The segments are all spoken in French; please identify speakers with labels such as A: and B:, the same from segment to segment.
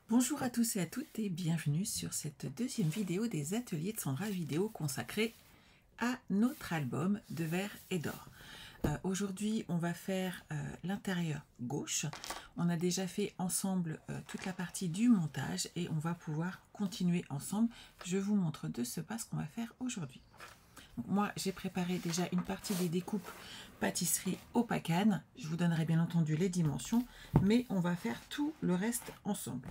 A: Bonjour à tous et à toutes et bienvenue sur cette deuxième vidéo des ateliers de Sandra Vidéo consacrée à notre album de verre et d'or. Aujourd'hui on va faire l'intérieur gauche. On a déjà fait ensemble toute la partie du montage et on va pouvoir continuer ensemble. Je vous montre de ce pas ce qu'on va faire aujourd'hui. Moi j'ai préparé déjà une partie des découpes pâtisserie au pacane. Je vous donnerai bien entendu les dimensions, mais on va faire tout le reste ensemble.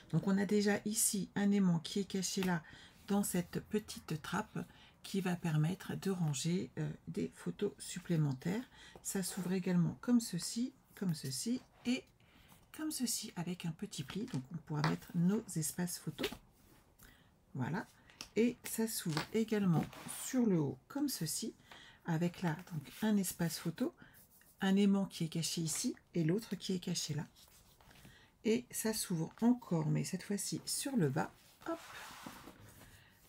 A: Donc on a déjà ici un aimant qui est caché là dans cette petite trappe qui va permettre de ranger des photos supplémentaires. Ça s'ouvre également comme ceci et comme ceci avec un petit pli. Donc on pourra mettre nos espaces photos. Voilà. Et ça s'ouvre également sur le haut comme ceci avec là donc un espace photo, un aimant qui est caché ici et l'autre qui est caché là. Et ça s'ouvre encore, mais cette fois-ci sur le bas, hop,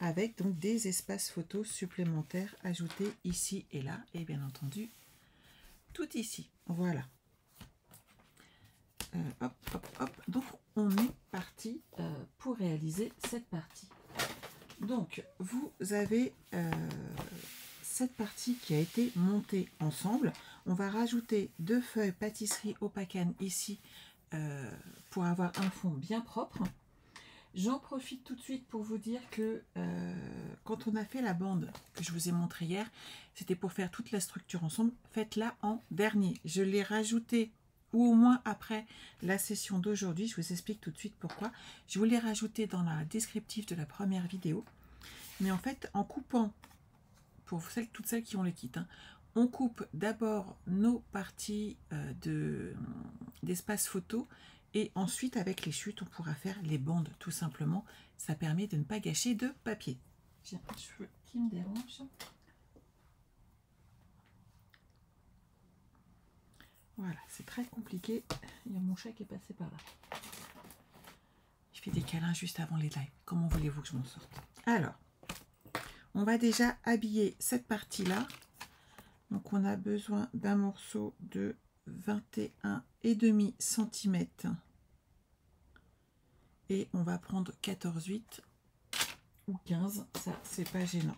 A: avec donc des espaces photos supplémentaires ajoutés ici et là, et bien entendu, tout ici. Voilà. Hop, hop, hop. Donc, on est parti pour réaliser cette partie. Donc, vous avez cette partie qui a été montée ensemble. On va rajouter 2 feuilles pâtisserie au pacane ici, pour avoir un fond bien propre. J'en profite tout de suite pour vous dire que quand on a fait la bande que je vous ai montré hier, c'était pour faire toute la structure ensemble. Faites-la en dernier. Je l'ai rajouté ou au moins après la session d'aujourd'hui. Je vous explique tout de suite pourquoi. Je vous l'ai rajouté dans la descriptive de la première vidéo. Mais en fait, en coupant, pour toutes celles qui ont le kit, hein, on coupe d'abord nos parties d'espace photo et ensuite avec les chutes on pourra faire les bandes tout simplement. Ça permet de ne pas gâcher de papier. J'ai un cheveu qui me dérange. Voilà, c'est très compliqué. Il y a mon chat qui est passé par là. Je fais des câlins juste avant les lives. Comment voulez-vous que je m'en sorte? Alors, on va déjà habiller cette partie-là. Donc on a besoin d'un morceau de 21,5 cm et on va prendre 14,8 ou 15, ça c'est pas gênant.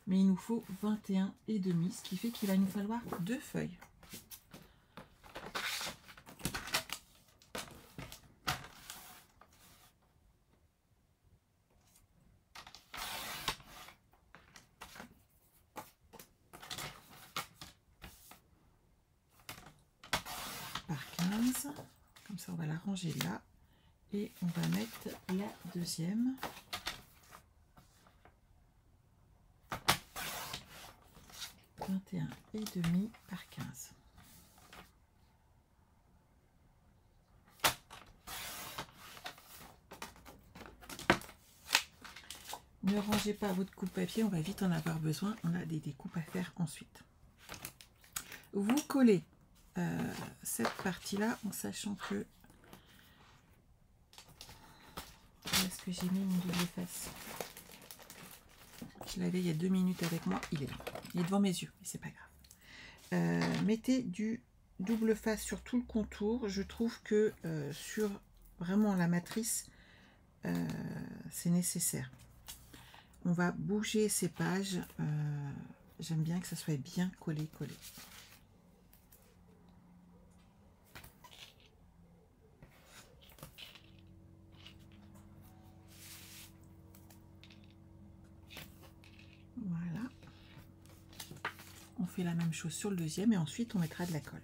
A: Mais il nous faut 21,5, ce qui fait qu'il va nous falloir 2 feuilles. Par 15, comme ça on va la ranger là et on va mettre la deuxième. « 21,5 par 15. Ne rangez pas votre coupe-papier, on va vite en avoir besoin. On a des découpes à faire ensuite. Vous collez cette partie-là en sachant que... Où est-ce que j'ai mis mon double face? Je l'avais il y a 2 minutes avec moi, il est là. Il est devant mes yeux, mais c'est pas grave. Mettez du double face sur tout le contour. Je trouve que sur vraiment la matrice, c'est nécessaire. On va bouger ces pages. J'aime bien que ça soit bien collé. Voilà. On fait la même chose sur le deuxième et ensuite on mettra de la colle.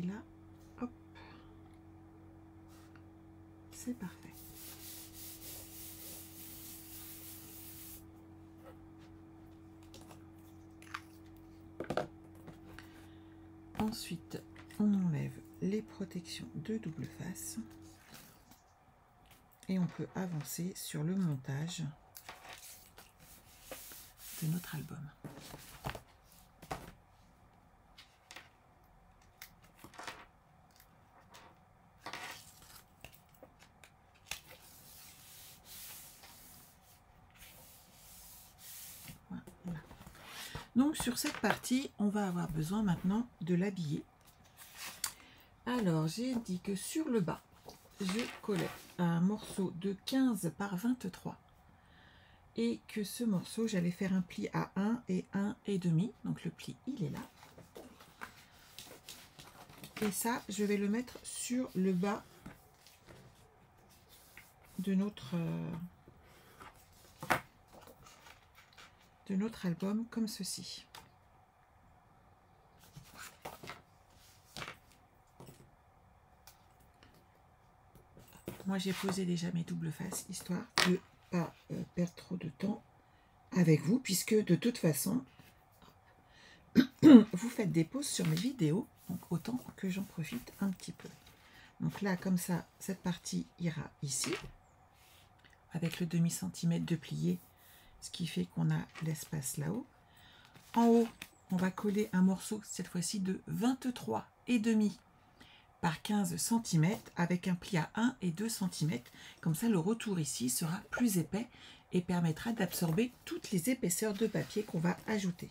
A: partie-là. Hop. C'est parfait. Ensuite, on enlève les protections de double face et on peut avancer sur le montage de notre album. Voilà. Donc sur cette partie, on va avoir besoin maintenant de l'habiller. Alors j'ai dit que sur le bas, je collais un morceau de 15 par 23 et que ce morceau, j'allais faire un pli à 1 et 1,5. Donc le pli, il est là. Et ça, je vais le mettre sur le bas de notre album, comme ceci. Moi, j'ai posé déjà mes doubles faces, histoire de ne pas perdre trop de temps avec vous, puisque de toute façon, vous faites des pauses sur mes vidéos, donc autant que j'en profite un petit peu. Donc là, comme ça, cette partie ira ici, avec le demi-centimètre de plié, ce qui fait qu'on a l'espace là-haut. En haut, on va coller un morceau, cette fois-ci de 23,5 par 15 cm, avec un pli à 1 et 2 cm. Comme ça, le retour ici sera plus épais et permettra d'absorber toutes les épaisseurs de papier qu'on va ajouter.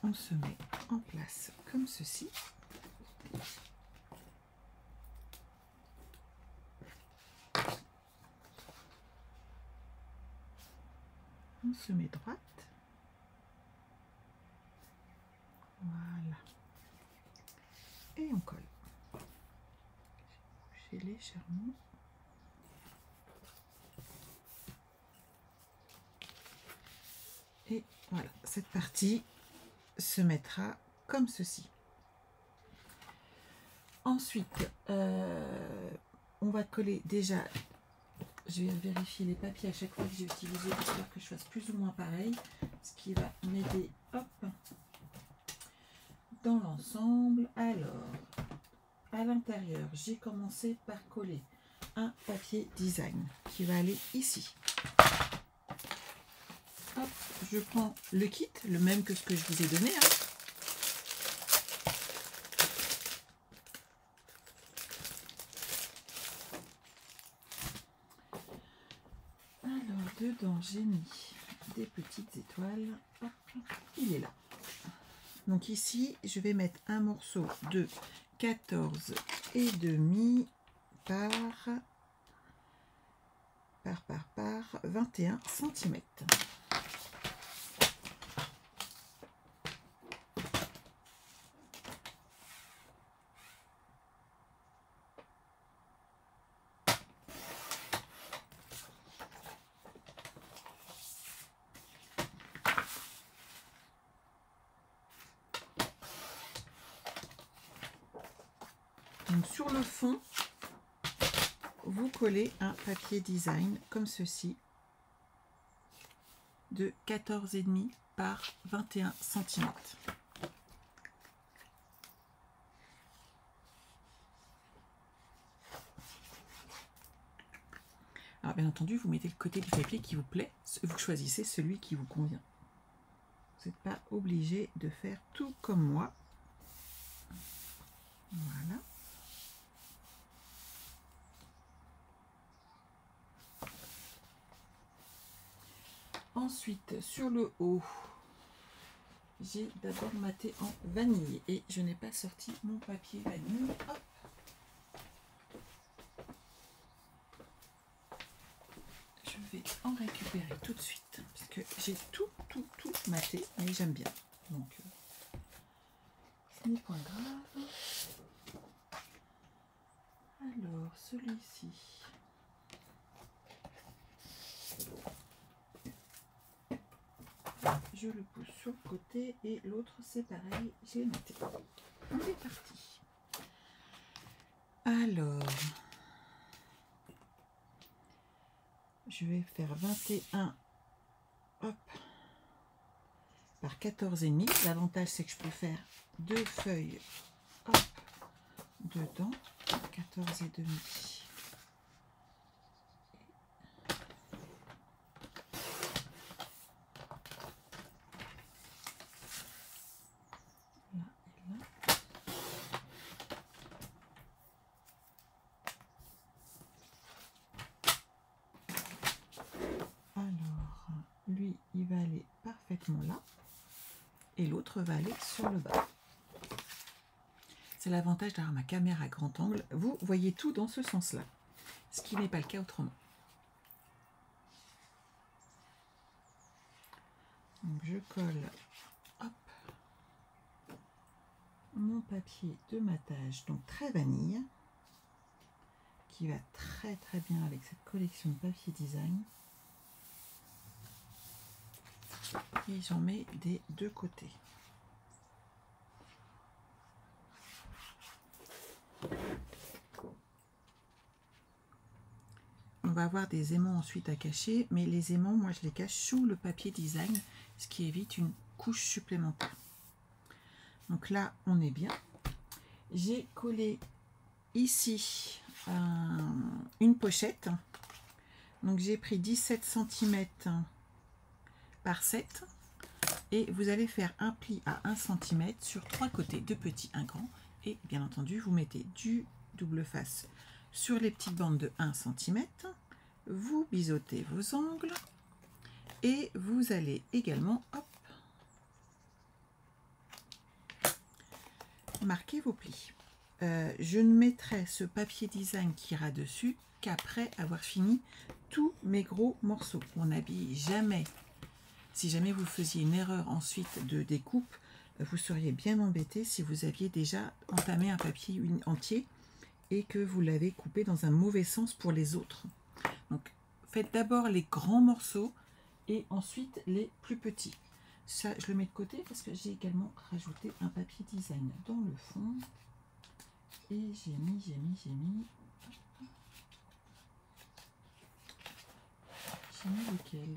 A: On se met en place comme ceci. On se met droite. Voilà. Et on colle. J'ai bougé légèrement. Et voilà, cette partie se mettra comme ceci. Ensuite, on va coller déjà, je vais vérifier les papiers à chaque fois que j'ai utilisé, j'espère que je fasse plus ou moins pareil, ce qui va m'aider, hop, dans l'ensemble. Alors, à l'intérieur, j'ai commencé par coller un papier design qui va aller ici. Hop, je prends le kit, le même que ce que je vous ai donné, hein. Alors, dedans, j'ai mis des petites étoiles. Hop, il est là. Donc ici, je vais mettre un morceau de 14,5 par 21 cm. Donc sur le fond, vous collez un papier design comme ceci de 14,5 par 21 cm. Alors bien entendu, vous mettez le côté du papier qui vous plaît, vous choisissez celui qui vous convient. Vous n'êtes pas obligé de faire tout comme moi. Voilà. Ensuite, sur le haut, j'ai d'abord maté en vanille et je n'ai pas sorti mon papier vanille. Hop. Je vais en récupérer tout de suite parce que j'ai tout maté, mais j'aime bien. Donc, ce n'est point grave. Alors, celui-ci. je le pose sur le côté et l'autre c'est pareil, j'ai noté. On est parti. Alors, je vais faire 21 hop, par 14,5. L'avantage c'est que je peux faire 2 feuilles hop, dedans, 14,5. Lui, il va aller parfaitement là et l'autre va aller sur le bas. C'est l'avantage d'avoir ma caméra à grand angle. Vous voyez tout dans ce sens-là, ce qui n'est pas le cas autrement. Donc je colle hop, mon papier de matage, donc très vanille, qui va très très bien avec cette collection de papier design. Et j'en mets des deux côtés. On va avoir des aimants ensuite à cacher, mais les aimants, moi je les cache sous le papier design, ce qui évite une couche supplémentaire. Donc là, on est bien. J'ai collé ici une pochette. Donc j'ai pris 17 cm par 7 et vous allez faire un pli à 1 cm sur 3 côtés, 2 petits, 1 grand, et bien entendu vous mettez du double face sur les petites bandes de 1 cm, vous biseautez vos angles et vous allez également hop, marquer vos plis. Je ne mettrai ce papier design qui ira dessus qu'après avoir fini tous mes gros morceaux. On n'habille jamais. Si jamais vous faisiez une erreur ensuite de découpe, vous seriez bien embêté si vous aviez déjà entamé un papier entier et que vous l'avez coupé dans un mauvais sens pour les autres. Donc faites d'abord les grands morceaux et ensuite les plus petits. Ça, je le mets de côté parce que j'ai également rajouté un papier design dans le fond. Et j'ai mis. J'ai mis lequel?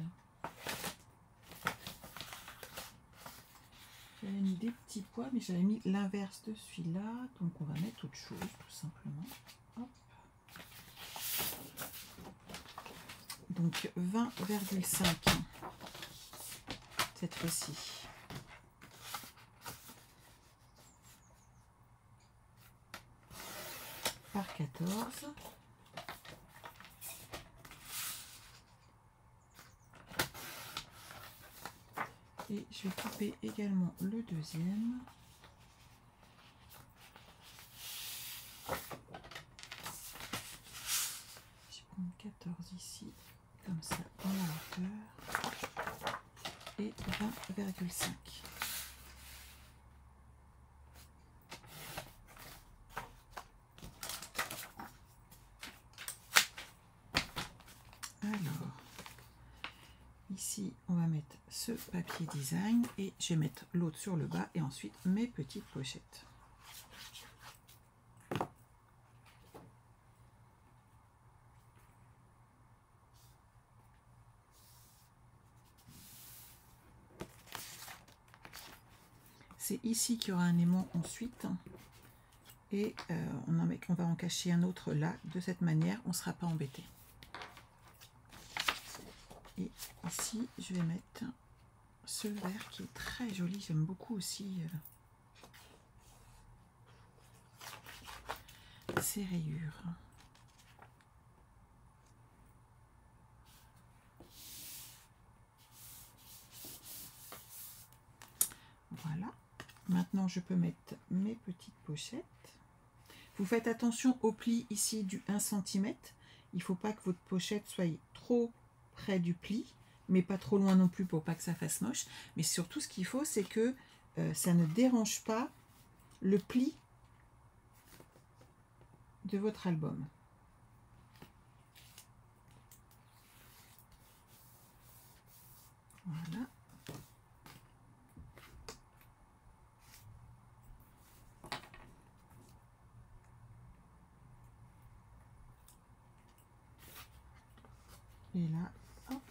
A: J'avais mis des petits pois, mais j'avais mis l'inverse de celui-là. Donc on va mettre autre chose, tout simplement. Hop. Donc 20,5 cette fois-ci. Par 14. Et je vais couper également le deuxième. Je vais prendre 14 ici, comme ça, dans la hauteur. Et 20,5. Alors, ici, on va mettre ce papier design et je vais mettre l'autre sur le bas et ensuite mes petites pochettes. C'est ici qu'il y aura un aimant ensuite et on va en cacher un autre là. De cette manière, on ne sera pas embêté. Et ici, je vais mettre ce vert qui est très joli. J'aime beaucoup aussi ces rayures. Voilà. Maintenant, je peux mettre mes petites pochettes. Vous faites attention au pli ici du 1 cm. Il ne faut pas que votre pochette soit trop près du pli, mais pas trop loin non plus pour pas que ça fasse moche. Mais surtout, ce qu'il faut, c'est que ça ne dérange pas le pli de votre album. Voilà. Et là, hop,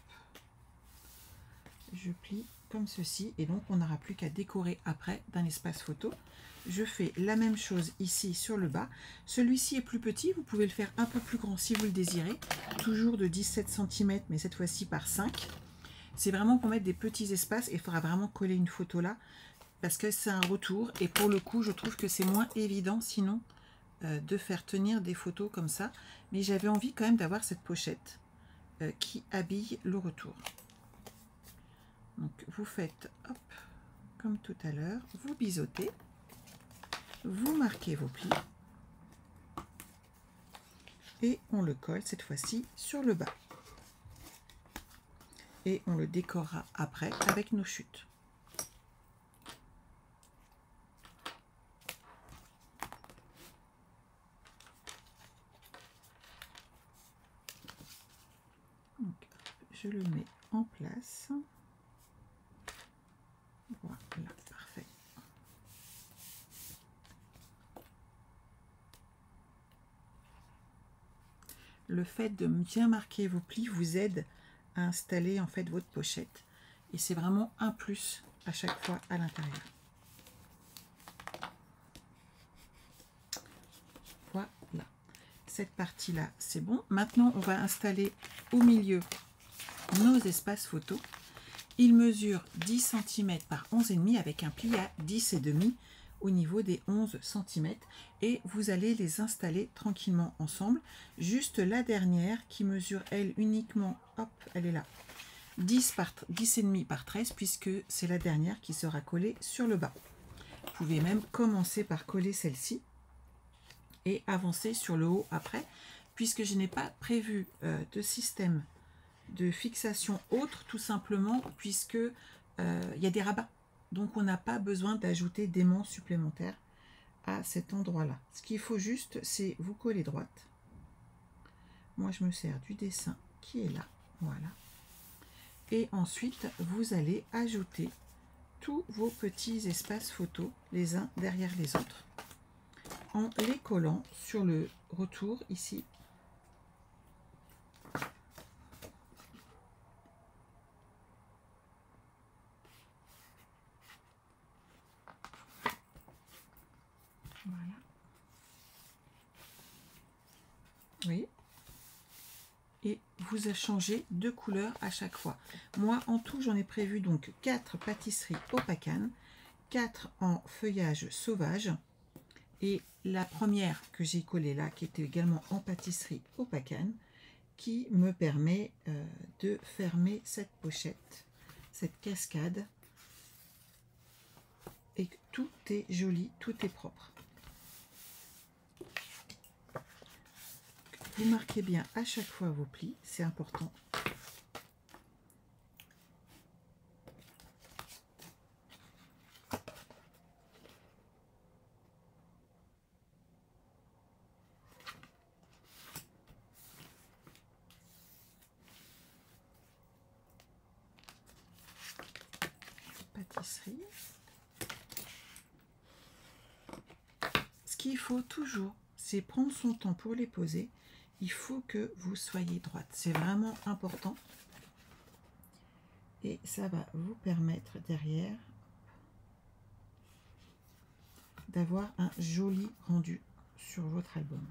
A: je plie comme ceci. Et donc, on n'aura plus qu'à décorer après d'un espace photo. Je fais la même chose ici sur le bas. Celui-ci est plus petit, vous pouvez le faire un peu plus grand si vous le désirez. Toujours de 17 cm, mais cette fois-ci par 5. C'est vraiment pour mettre des petits espaces et il faudra vraiment coller une photo là. Parce que c'est un retour et pour le coup, je trouve que c'est moins évident sinon de faire tenir des photos comme ça. Mais j'avais envie quand même d'avoir cette pochette qui habille le retour. Donc vous faites hop, comme tout à l'heure, vous biseautez. Vous marquez vos plis et on le colle cette fois-ci sur le bas. Et on le décorera après avec nos chutes. Donc, je le mets en place. Voilà, parfait. Le fait de bien marquer vos plis vous aide à installer en fait votre pochette. Et c'est vraiment un plus à chaque fois à l'intérieur. Voilà. Cette partie-là, c'est bon. Maintenant, on va installer au milieu nos espaces photos. Ils mesurent 10 cm par 11,5 avec un pli à 10,5 au niveau des 11 cm. Et vous allez les installer tranquillement ensemble. Juste la dernière qui mesure, elle, uniquement, hop, elle est là, 10,5 par 13, puisque c'est la dernière qui sera collée sur le bas. Vous pouvez même commencer par coller celle-ci et avancer sur le haut après, puisque je n'ai pas prévu de système de fixation autre, tout simplement puisque il y a des rabats, donc on n'a pas besoin d'ajouter d'aimants supplémentaires à cet endroit là. Ce qu'il faut juste, c'est vous coller droite. Moi je me sers du dessin qui est là, voilà, et ensuite vous allez ajouter tous vos petits espaces photos les uns derrière les autres en les collant sur le retour ici. Voilà. Oui. Et vous changez de couleur à chaque fois. Moi, en tout, j'en ai prévu donc 4 pâtisseries opacane, 4 en feuillage sauvage. Et la première que j'ai collée là, qui était également en pâtisserie opacane, qui me permet de fermer cette pochette, cette cascade. Et tout est joli, tout est propre. Vous marquez bien à chaque fois vos plis, c'est important. Pâtisserie. Ce qu'il faut toujours, c'est prendre son temps pour les poser. Il faut que vous soyez droite. C'est vraiment important. Et ça va vous permettre derrière d'avoir un joli rendu sur votre album.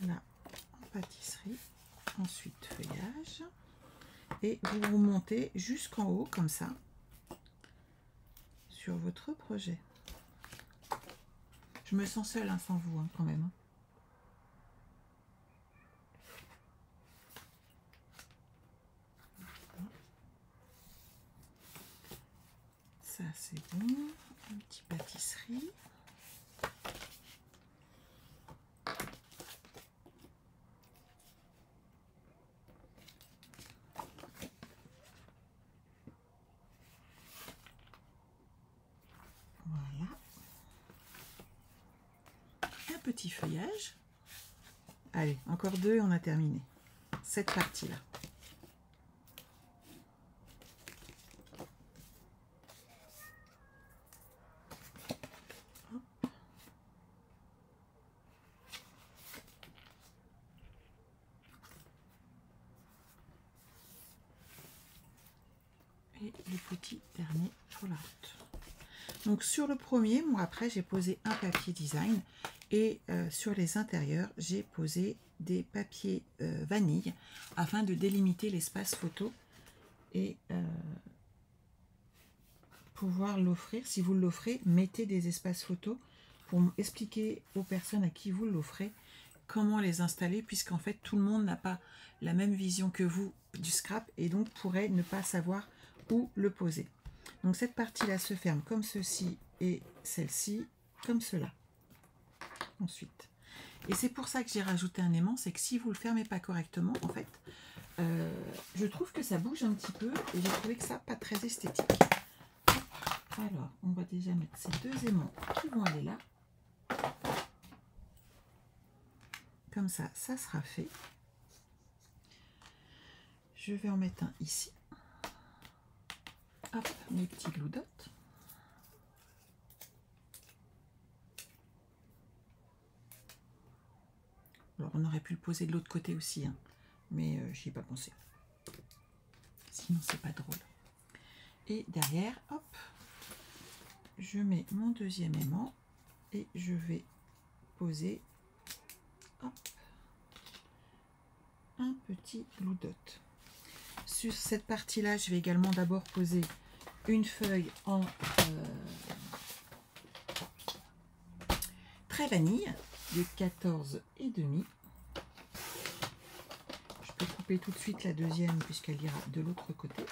A: Là, en pâtisserie, ensuite feuillage. Et vous remontez jusqu'en haut comme ça sur votre projet. Je me sens seule sans vous quand même. Ça c'est bon. Un petit pâtisserie. Voilà. Un petit feuillage. Allez, encore 2 et on a terminé cette partie-là. petit dernier pour la route. Donc sur le premier, moi après j'ai posé un papier design et sur les intérieurs j'ai posé des papiers vanille afin de délimiter l'espace photo et pouvoir l'offrir. Si vous l'offrez, mettez des espaces photos pour expliquer aux personnes à qui vous l'offrez comment les installer, puisqu'en fait tout le monde n'a pas la même vision que vous du scrap et donc pourrait ne pas savoir où le poser. Donc cette partie-là se ferme comme ceci et celle-ci comme cela. Ensuite, et c'est pour ça que j'ai rajouté un aimant, c'est que si vous le fermez pas correctement, en fait, je trouve que ça bouge un petit peu et j'ai trouvé que ça pas très esthétique. Alors, on va déjà mettre ces deux aimants qui vont aller là. Comme ça, ça sera fait. Je vais en mettre un ici. Hop, mes petits glue dots. Alors, on aurait pu le poser de l'autre côté aussi, hein, mais j'y ai pas pensé. Sinon, c'est pas drôle. Et derrière, hop, je mets mon deuxième aimant et je vais poser hop, un petit glue dot. Sur cette partie-là, je vais également d'abord poser une feuille en trait vanille de 14,5. Je peux couper tout de suite la deuxième puisqu'elle ira de l'autre côté.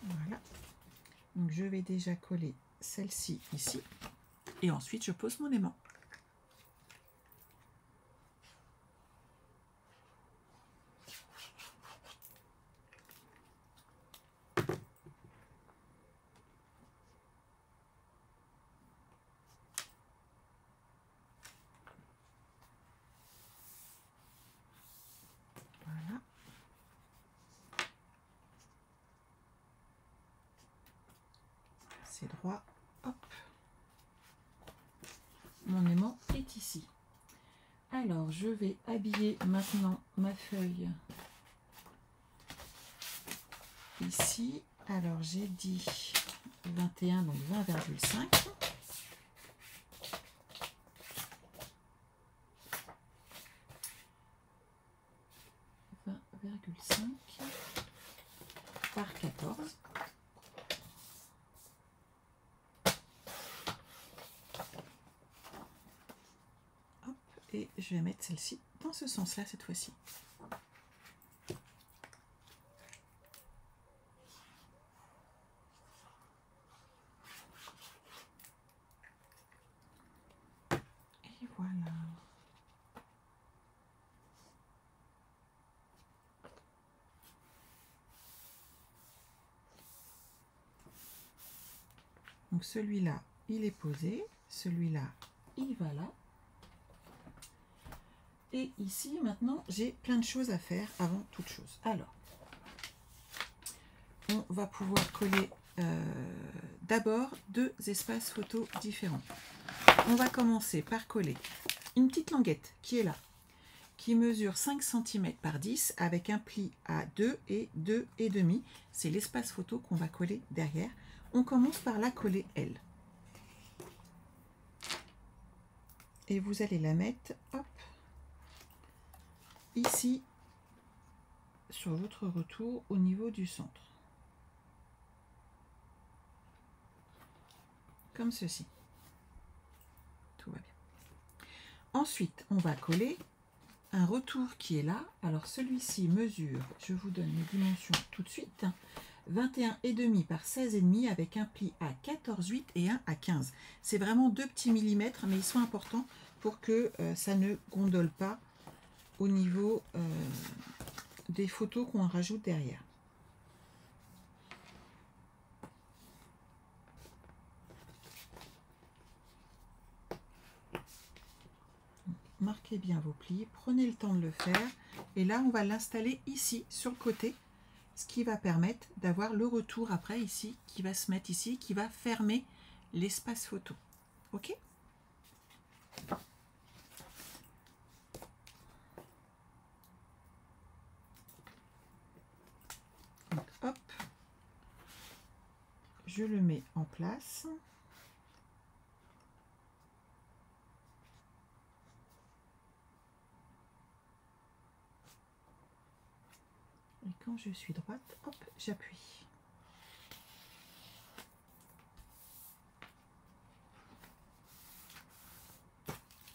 A: Voilà. Donc je vais déjà coller celle-ci ici et ensuite je pose mon aimant. Voilà. C'est droit. Hop. Mon aimant est ici. Alors, je vais habiller maintenant ma feuille ici. Alors, j'ai dit 21, donc 20,5. Par 14. Hop, et je vais mettre celle-ci dans ce sens-là cette fois-ci. Et voilà. Donc celui-là, il est posé, celui-là, il va là. Et ici, maintenant, j'ai plein de choses à faire avant toute chose. Alors, on va pouvoir coller d'abord deux espaces photos différents. On va commencer par coller une petite languette qui est là, qui mesure 5 cm par 10 avec un pli à 2 et 2,5. C'est l'espace photo qu'on va coller derrière. On commence par la coller elle. Et vous allez la mettre, hop, ici, sur votre retour au niveau du centre. Comme ceci. Tout va bien. Ensuite, on va coller un retour qui est là. Alors celui-ci mesure, je vous donne les dimensions tout de suite, 21,5 par 16,5 avec un pli à 14,8 et un à 15. C'est vraiment 2 petits millimètres, mais ils sont importants pour que ça ne gondole pas au niveau des photos qu'on rajoute derrière. Marquez bien vos plis, prenez le temps de le faire et là on va l'installer ici sur le côté, ce qui va permettre d'avoir le retour après ici qui va se mettre ici, qui va fermer l'espace photo. Ok? Donc, hop, je le mets en place. Et quand je suis droite, hop, j'appuie.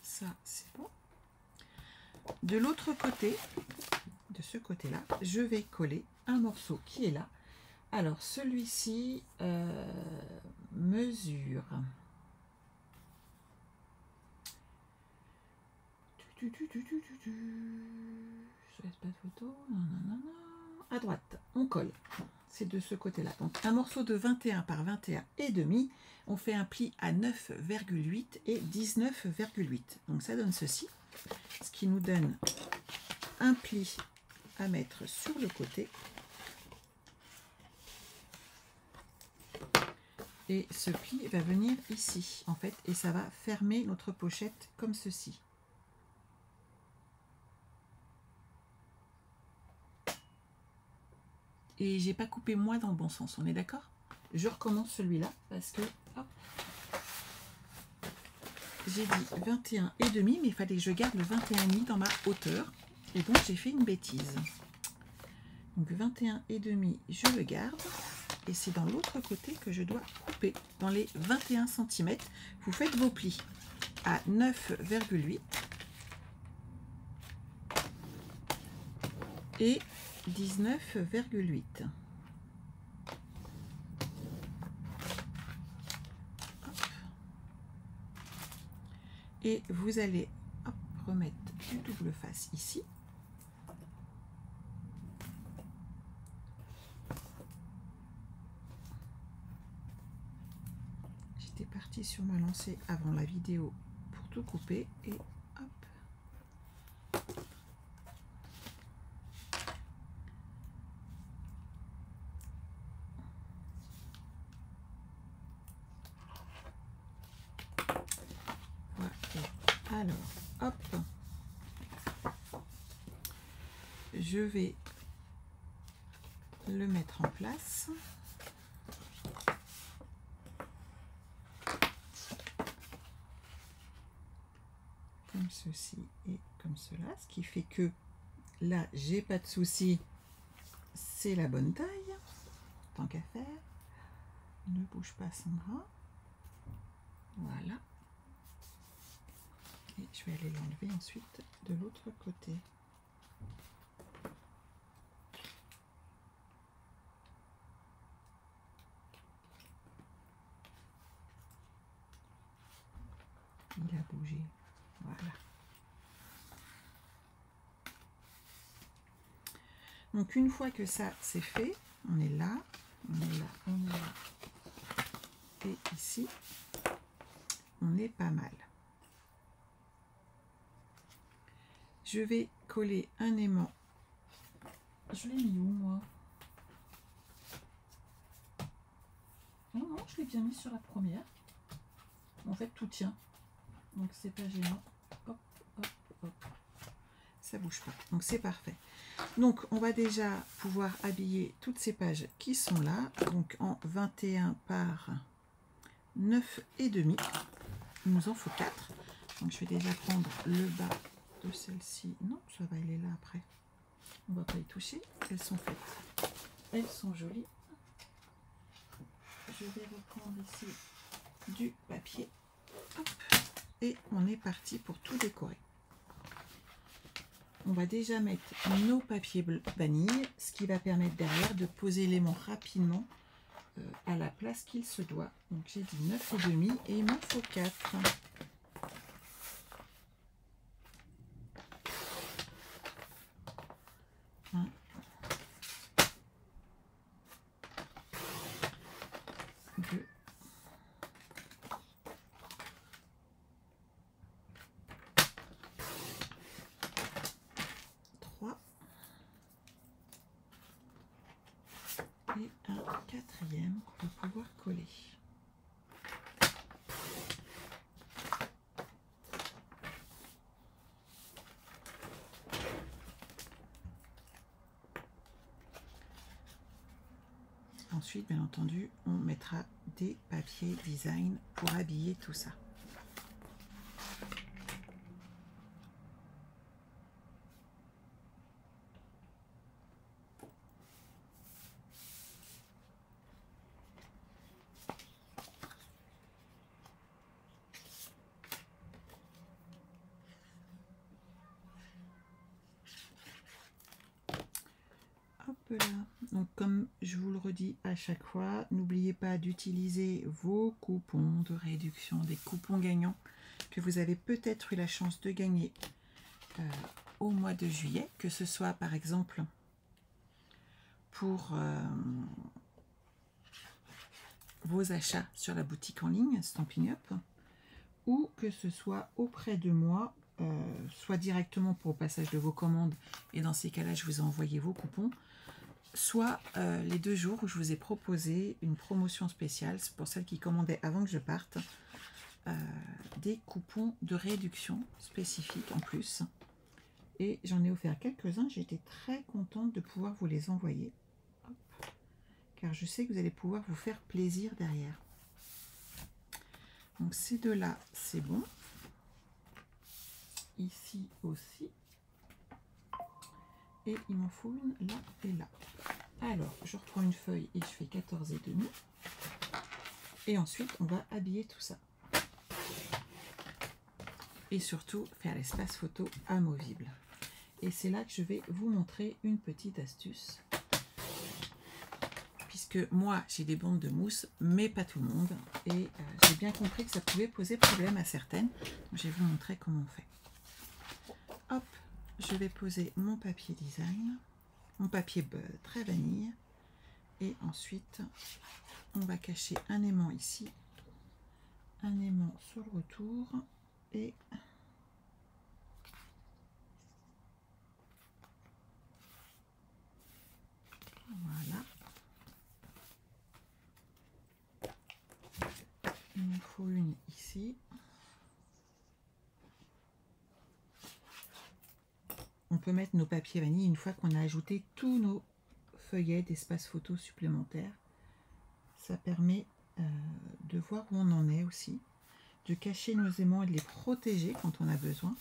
A: Ça, c'est bon. De l'autre côté, de ce côté-là, je vais coller un morceau qui est là. Alors, celui-ci mesure je laisse pas de photo. À droite, on colle. C'est de ce côté-là. Donc, un morceau de 21 par 21 et demi. On fait un pli à 9,8 et 19,8. Donc, ça donne ceci. Ce qui nous donne un pli à mettre sur le côté. Et ce pli va venir ici, en fait, et ça va fermer notre pochette comme ceci. Et j'ai pas coupé moi dans le bon sens, on est d'accord? Je recommence celui-là parce que j'ai dit 21 et demi, mais il fallait que je garde le 21 et demi dans ma hauteur. Et donc j'ai fait une bêtise. Donc 21 et demi, je le garde. Et c'est dans l'autre côté que je dois couper. Dans les 21 cm, vous faites vos plis à 9,8 et 19,8. Et vous allez remettre du double face ici. J'étais partie sur ma lancée avant la vidéo pour tout couper et hop. Voilà. Alors, hop. Je vais le mettre en place. Comme ceci et comme cela, ce qui fait que là j'ai pas de souci, c'est la bonne taille, tant qu'à faire. Ne bouge pas Sandra, voilà, et je vais aller l'enlever ensuite de l'autre côté. Il a bougé, voilà. Donc une fois que ça c'est fait, on est là, on est là, on est là, et ici, on est pas mal. Je vais coller un aimant. Je l'ai mis où moi? Non, non, je l'ai bien mis sur la première. En fait, tout tient. Donc c'est pas gênant. Hop, hop, hop. Ça bouge pas. Donc c'est parfait. Donc on va déjà pouvoir habiller toutes ces pages qui sont là. Donc en 21 par 9 et demi. Il nous en faut 4. Donc je vais déjà prendre le bas de celle-ci. Non, ça va, elle est là après. On va pas y toucher. Elles sont faites. Elles sont jolies. Je vais reprendre ici du papier. Hop. Et on est parti pour tout décorer. On va déjà mettre nos papiers vanille, ce qui va permettre derrière de poser l'aimant rapidement à la place qu'il se doit. Donc j'ai dit 9 et demi et il m'en faut 4. Un. 2. 3. Et un quatrième pour pouvoir coller. ensuite, bien entendu, on mettra des papiers design pour habiller tout ça. Hop là. Donc comme je vous le redis à chaque fois, n'oubliez pas d'utiliser vos coupons de réduction, des coupons gagnants que vous avez peut-être eu la chance de gagner au mois de juillet, que ce soit par exemple pour vos achats sur la boutique en ligne Stampin' Up, ou que ce soit auprès de moi, soit directement pour le passage de vos commandes, et dans ces cas-là je vous ai envoyé vos coupons, soit les 2 jours où je vous ai proposé une promotion spéciale pour celles qui commandaient avant que je parte, des coupons de réduction spécifiques en plus. Et j'en ai offert quelques-uns, j'ai été très contente de pouvoir vous les envoyer. Hop. Car je sais que vous allez pouvoir vous faire plaisir derrière. Donc ces deux-là, c'est bon. Ici aussi. Et il m'en faut une là et là. Alors, je reprends une feuille et je fais 14,5. Et ensuite, on va habiller tout ça. Et surtout, faire l'espace photo amovible. Et c'est là que je vais vous montrer une petite astuce. Puisque moi, j'ai des bandes de mousse, mais pas tout le monde. Et j'ai bien compris que ça pouvait poser problème à certaines. Donc, je vais vous montrer comment on fait. Hop, je vais poser mon papier design, mon papier très vanille. Et ensuite, on va cacher un aimant ici, un aimant sur le retour. Et voilà. Il me faut une ici. On peut mettre nos papiers vanille une fois qu'on a ajouté tous nos feuillets d'espace photo supplémentaires. Ça permet de voir où on en est aussi, de cacher nos aimants et de les protéger quand on a besoin.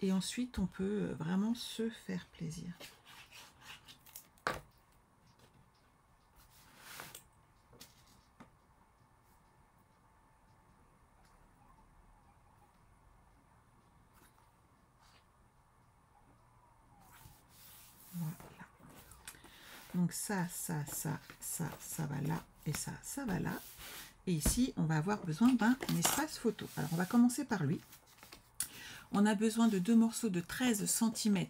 A: Et ensuite, on peut vraiment se faire plaisir. Voilà. Donc ça va là, et ça va là. Et ici, on va avoir besoin d'un espace photo. Alors, on va commencer par lui. On a besoin de 2 morceaux de 13 cm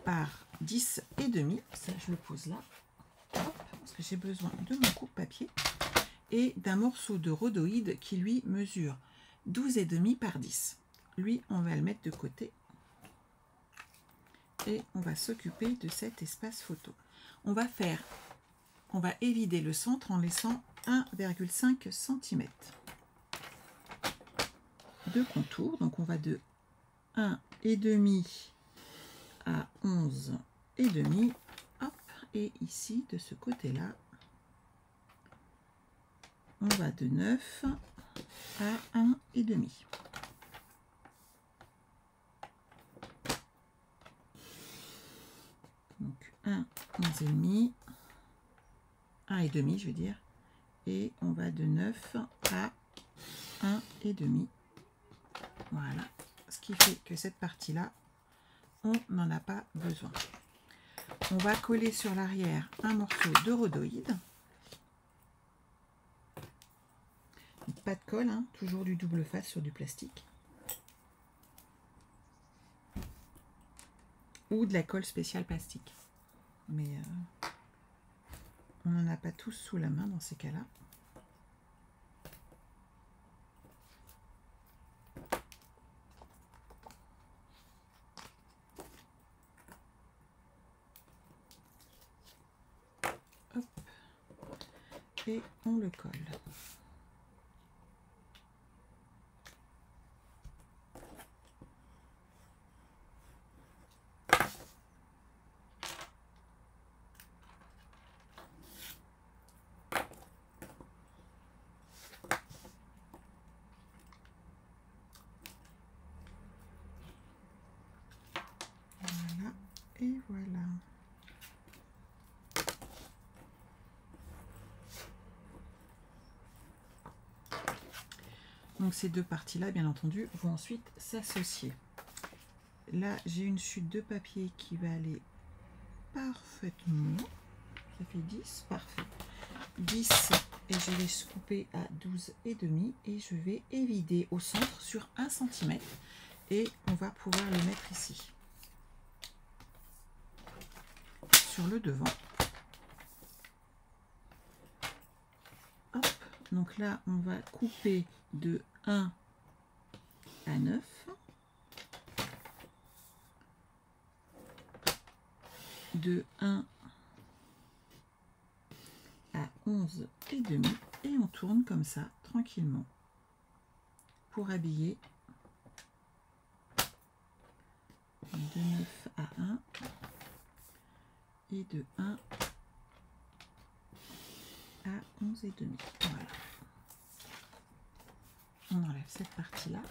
A: par 10,5. Ça, je le pose là. Hop, parce que j'ai besoin de mon coupe-papier. Et d'un morceau de rhodoïde qui, lui, mesure 12,5 par 10. Lui, on va le mettre de côté. Et on va s'occuper de cet espace photo. On va évider le centre en laissant 1,5 cm de contour. Donc on va de 1,5 à 11,5. Hop, et ici, de ce côté-là, on va de 9 à 1,5. Donc 1, 11,5, 1,5 je veux dire, et on va de 9 à 1,5. Voilà, ce qui fait que cette partie-là, on n'en a pas besoin. On va coller sur l'arrière un morceau de rhodoïde. Pas de colle, hein, toujours du double face sur du plastique. Ou de la colle spéciale plastique. Mais on n'en a pas tous sous la main dans ces cas-là. Hop. Et on le colle. Et voilà. Donc ces deux parties-là, bien entendu, vont ensuite s'associer. Là, j'ai une chute de papier qui va aller parfaitement. Ça fait 10, parfait. 10 et je vais couper à 12,5 et je vais évider au centre sur 1 cm et on va pouvoir le mettre ici. Sur le devant. Hop, donc là, on va couper de 1 à 9. De 1 à 11,5 et on tourne comme ça tranquillement pour habiller de 9 à 1 et de 1 à 11,5. Voilà. On enlève cette partie là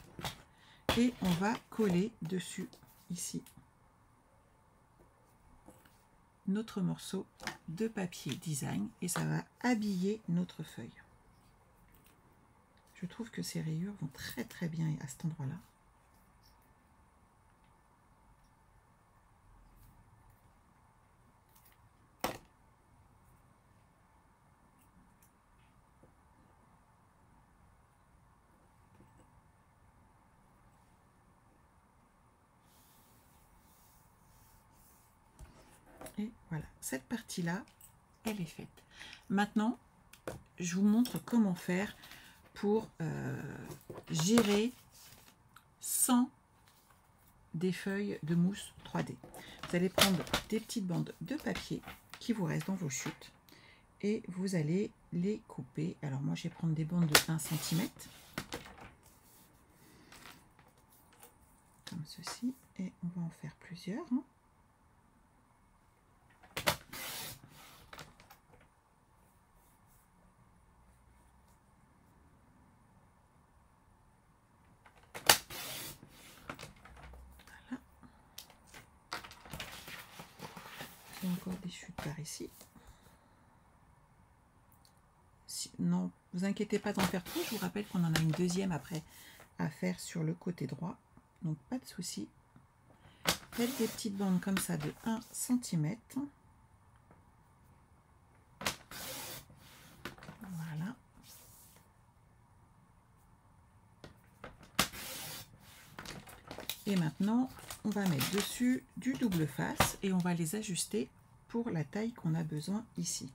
A: et on va coller dessus ici notre morceau de papier design et ça va habiller notre feuille. Je trouve que ces rayures vont très bien à cet endroit là. Et voilà, cette partie-là, elle est faite. Maintenant, je vous montre comment faire pour gérer sans des feuilles de mousse 3D. Vous allez prendre des petites bandes de papier qui vous restent dans vos chutes et vous allez les couper. Alors moi, je vais prendre des bandes de 1 cm, comme ceci, et on va en faire plusieurs. J'ai encore des chutes par ici. Non, vous inquiétez pas d'en faire trop. Je vous rappelle qu'on en a une deuxième après à faire sur le côté droit. Donc pas de souci. Faites des petites bandes comme ça de 1 cm. Voilà. Et maintenant, on va mettre dessus du double face et on va les ajuster pour la taille qu'on a besoin ici.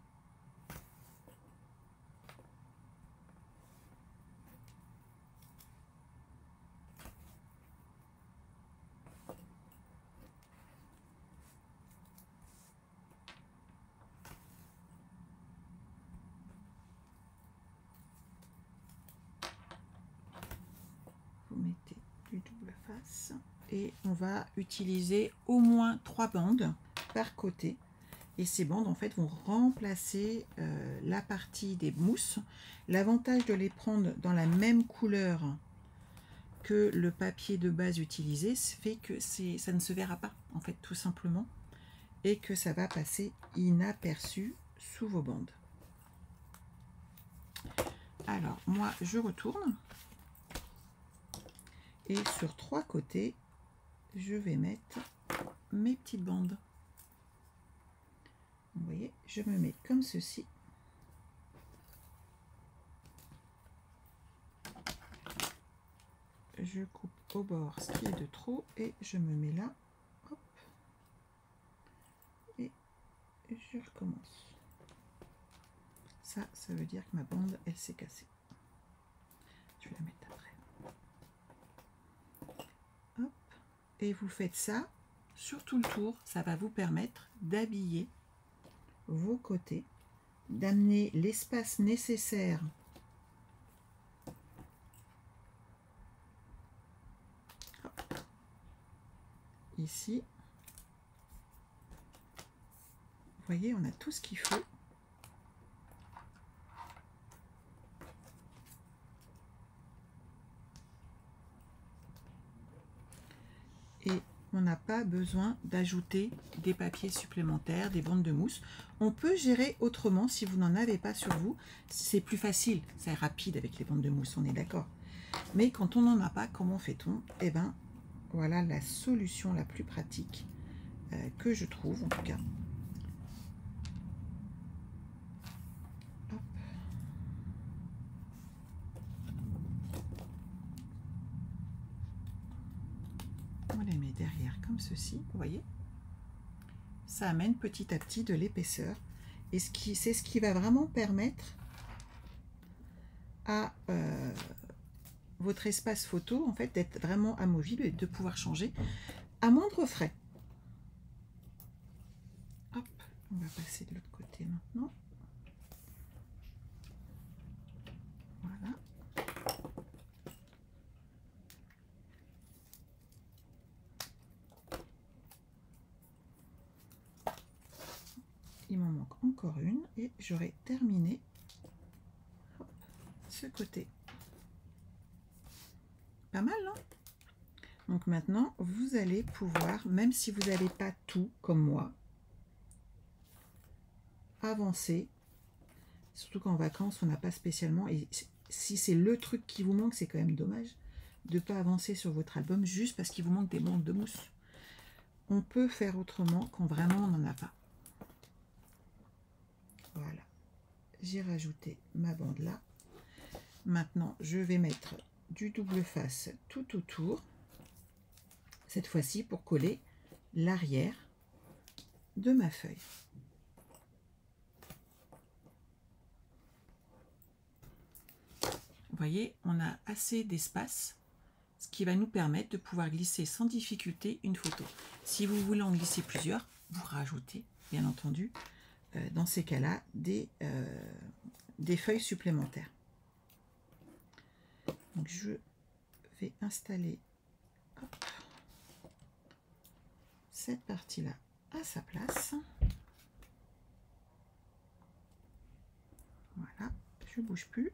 A: Vous mettez du double face et on va utiliser au moins 3 bandes par côté. Et ces bandes en fait vont remplacer la partie des mousses. L'avantage de les prendre dans la même couleur que le papier de base utilisé fait que ça ne se verra pas en fait tout simplement et que ça va passer inaperçu sous vos bandes. Alors moi je retourne et sur 3 côtés je vais mettre mes petites bandes. Vous voyez, je me mets comme ceci. Je coupe au bord ce qui est de trop et je me mets là. Hop. Et je recommence. Ça veut dire que ma bande, elle s'est cassée. Je vais la mettre après. Hop. Et vous faites ça sur tout le tour. Ça va vous permettre d'habiller vos côtés, d'amener l'espace nécessaire ici. Vous voyez, on a tout ce qu'il faut. Et on n'a pas besoin d'ajouter des papiers supplémentaires, des bandes de mousse. On peut gérer autrement si vous n'en avez pas sur vous. C'est plus facile, c'est rapide avec les bandes de mousse, on est d'accord. Mais quand on n'en a pas, comment fait-on? Eh bien, voilà la solution la plus pratique que je trouve en tout cas. Hop. On les met derrière comme ceci, vous voyez. Ça amène petit à petit de l'épaisseur. Et c'est ce qui va vraiment permettre à votre espace photo en fait d'être vraiment amovible et de pouvoir changer à moindre frais. Hop, on va passer de l'autre côté maintenant. Voilà. Il m'en manque encore une et j'aurai terminé ce côté. Pas mal, hein? Donc maintenant, vous allez pouvoir, même si vous n'avez pas tout comme moi, avancer. Surtout qu'en vacances, on n'a pas spécialement. Et si c'est le truc qui vous manque, c'est quand même dommage de ne pas avancer sur votre album juste parce qu'il vous manque des bandes de mousse. On peut faire autrement quand vraiment on n'en a pas. Voilà. J'ai rajouté ma bande là. Maintenant, je vais mettre du double face tout autour. Cette fois-ci pour coller l'arrière de ma feuille. Vous voyez, on a assez d'espace, ce qui va nous permettre de pouvoir glisser sans difficulté une photo. Si vous voulez en glisser plusieurs, vous rajoutez, bien entendu, dans ces cas-là, des feuilles supplémentaires. Donc je vais installer cette partie-là à sa place. Voilà, je ne bouge plus.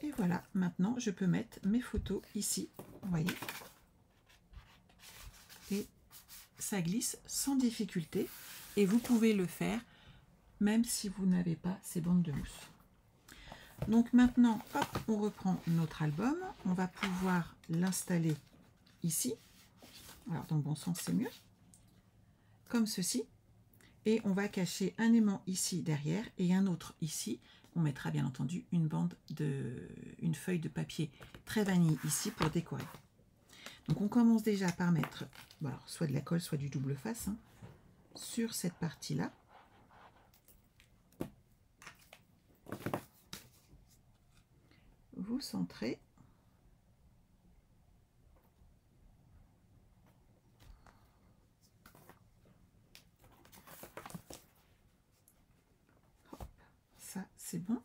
A: Et voilà, maintenant je peux mettre mes photos ici, vous voyez. Et ça glisse sans difficulté. Et vous pouvez le faire même si vous n'avez pas ces bandes de mousse. Donc maintenant, hop, on reprend notre album. On va pouvoir l'installer ici. Alors dans le bon sens, c'est mieux. Comme ceci. Et on va cacher un aimant ici derrière et un autre ici. On mettra bien entendu une feuille de papier très vanille ici pour décorer. Donc on commence déjà par mettre alors, soit de la colle, soit du double face hein, sur cette partie-là. Vous centrez. Hop, ça c'est bon.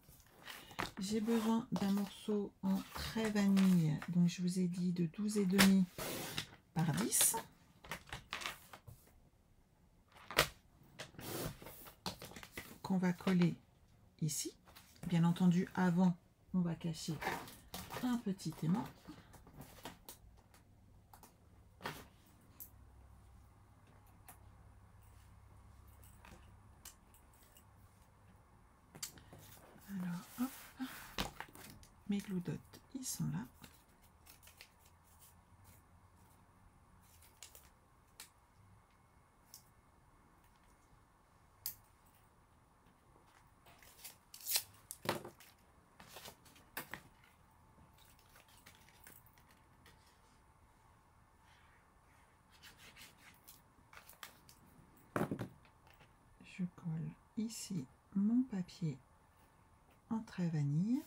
A: J'ai besoin d'un morceau en très vanille, donc je vous ai dit de 12,5 par 10. Qu'on va coller ici. Bien entendu, avant, on va cacher un petit aimant. Alors, hop, mes glue dots, ils sont là. Je colle ici mon papier en trait vanille.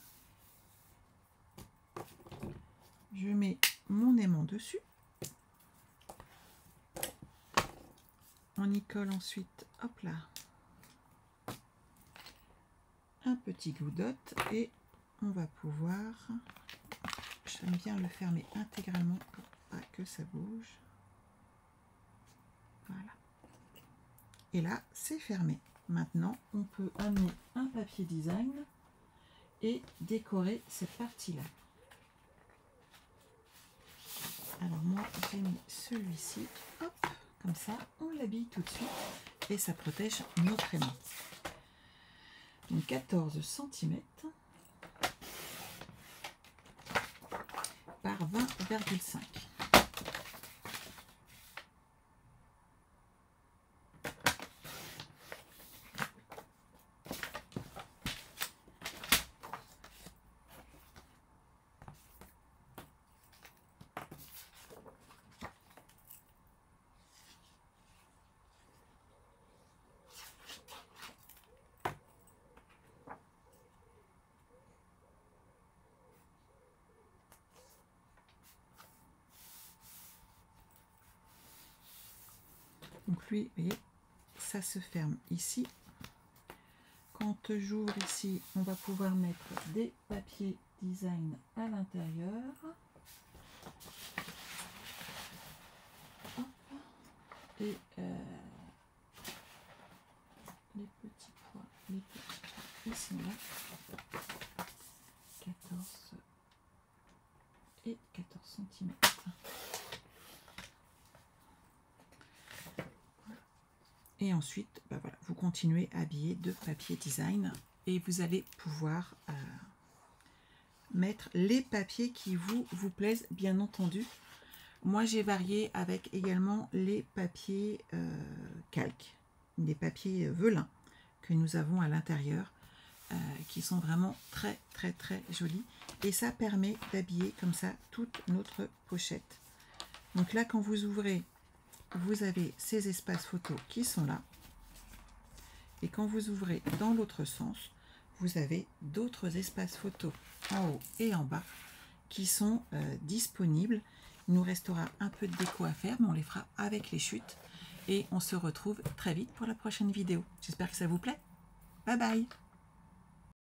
A: Je mets mon aimant dessus. On y colle ensuite, hop là, un petit glue dot et on va pouvoir, j'aime bien le fermer intégralement pour pas que ça bouge. Voilà. Et là, c'est fermé. Maintenant, on peut amener un papier design et décorer cette partie-là. Alors moi j'ai mis celui-ci, hop, comme ça on l'habille tout de suite et ça protège notre aimant. Donc 14 cm par 20,5. Donc lui, vous voyez, ça se ferme ici. Quand j'ouvre ici, on va pouvoir mettre des papiers design à l'intérieur. Et les petits pois, ils sont là. 14 et 14 cm. Et ensuite, bah voilà, vous continuez à habiller de papier design et vous allez pouvoir mettre les papiers qui vous plaisent, bien entendu. Moi, j'ai varié avec également les papiers calques, des papiers velin que nous avons à l'intérieur, qui sont vraiment très jolis. Et ça permet d'habiller comme ça toute notre pochette. Donc là, quand vous ouvrez, vous avez ces espaces photos qui sont là. Et quand vous ouvrez dans l'autre sens, vous avez d'autres espaces photos en haut et en bas qui sont disponibles. Il nous restera un peu de déco à faire, mais on les fera avec les chutes. Et on se retrouve très vite pour la prochaine vidéo. J'espère que ça vous plaît. Bye bye!